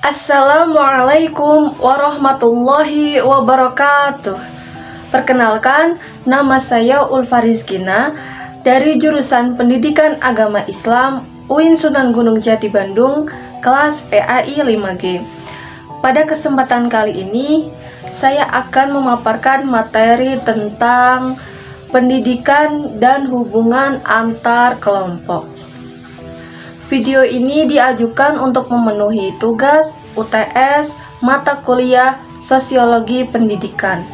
Assalamualaikum warahmatullahi wabarakatuh. Perkenalkan, nama saya Ulfa Rizkina dari jurusan Pendidikan Agama Islam UIN Sunan Gunung Jati Bandung, kelas PAI 5G. Pada kesempatan kali ini, saya akan memaparkan materi tentang pendidikan dan hubungan antar kelompok. Video ini diajukan untuk memenuhi tugas UTS mata kuliah Sosiologi Pendidikan.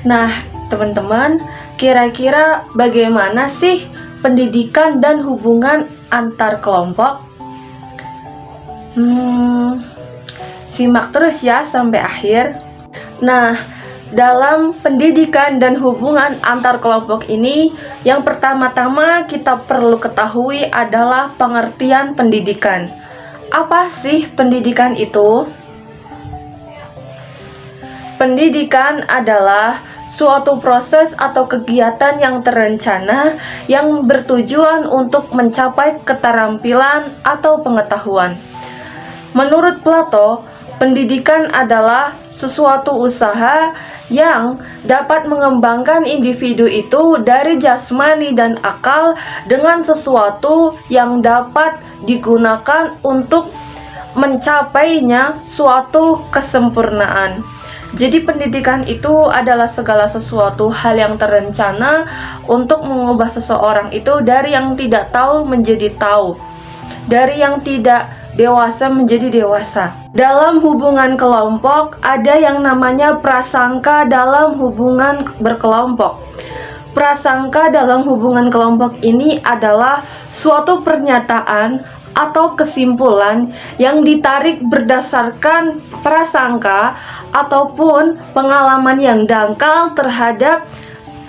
Nah, teman-teman, kira-kira bagaimana sih pendidikan dan hubungan antar kelompok? Simak terus ya sampai akhir. Nah, dalam pendidikan dan hubungan antar kelompok ini, yang pertama-tama kita perlu ketahui adalah pengertian pendidikan. Apa sih pendidikan itu? Pendidikan adalah suatu proses atau kegiatan yang terencana yang bertujuan untuk mencapai keterampilan atau pengetahuan. Menurut Plato, pendidikan adalah sesuatu usaha yang dapat mengembangkan individu itu dari jasmani dan akal dengan sesuatu yang dapat digunakan untuk mencapainya suatu kesempurnaan. Jadi pendidikan itu adalah segala sesuatu hal yang terencana untuk mengubah seseorang itu dari yang tidak tahu menjadi tahu, dari yang tidak dewasa menjadi dewasa. Dalam hubungan kelompok ada yang namanya prasangka dalam hubungan berkelompok. Prasangka dalam hubungan kelompok ini adalah suatu pernyataan atau kesimpulan yang ditarik berdasarkan prasangka ataupun pengalaman yang dangkal terhadap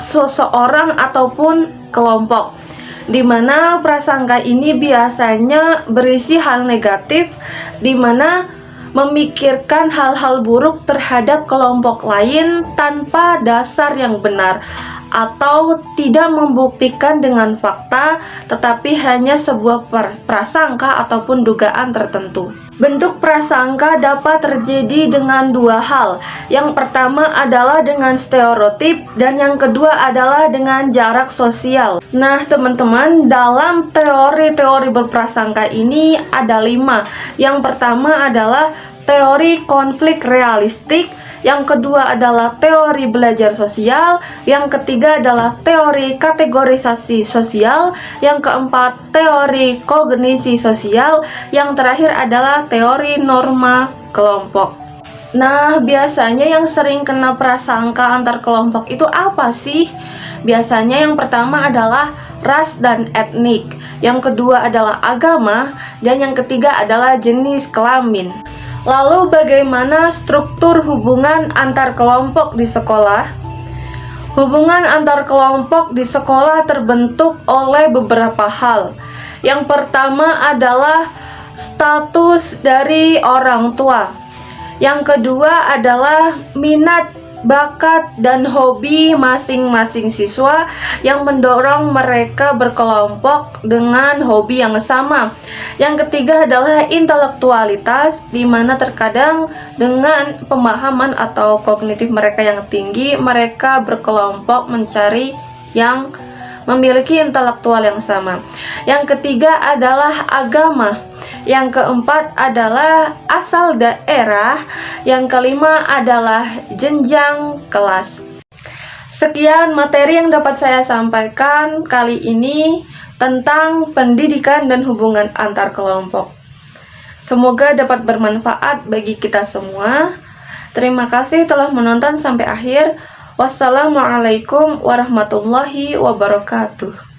seseorang ataupun kelompok, di mana prasangka ini biasanya berisi hal negatif, di mana memikirkan hal-hal buruk terhadap kelompok lain tanpa dasar yang benar, atau tidak membuktikan dengan fakta, tetapi hanya sebuah prasangka ataupun dugaan tertentu. Bentuk prasangka dapat terjadi dengan dua hal. Yang pertama adalah dengan stereotip, dan yang kedua adalah dengan jarak sosial. Nah, teman-teman, dalam teori-teori berprasangka ini ada 5. Yang pertama adalah teori konflik realistik, yang kedua adalah teori belajar sosial, yang ketiga adalah teori kategorisasi sosial, yang keempat teori kognisi sosial, yang terakhir adalah teori norma kelompok. Nah, biasanya yang sering kena prasangka antar kelompok itu apa sih? Biasanya yang pertama adalah ras dan etnik, yang kedua adalah agama, dan yang ketiga adalah jenis kelamin. Lalu bagaimana struktur hubungan antar kelompok di sekolah? Hubungan antar kelompok di sekolah terbentuk oleh beberapa hal. Yang pertama adalah status dari orang tua. Yang kedua adalah minat, bakat, dan hobi masing-masing siswa yang mendorong mereka berkelompok dengan hobi yang sama. Yang ketiga adalah intelektualitas, di mana terkadang dengan pemahaman atau kognitif mereka yang tinggi, mereka berkelompok mencari yang memiliki intelektual yang sama. Yang ketiga adalah agama. Yang keempat adalah asal daerah. Yang kelima adalah jenjang kelas. Sekian materi yang dapat saya sampaikan kali ini tentang pendidikan dan hubungan antar kelompok. Semoga dapat bermanfaat bagi kita semua. Terima kasih telah menonton sampai akhir. Wassalamualaikum warahmatullahi wabarakatuh.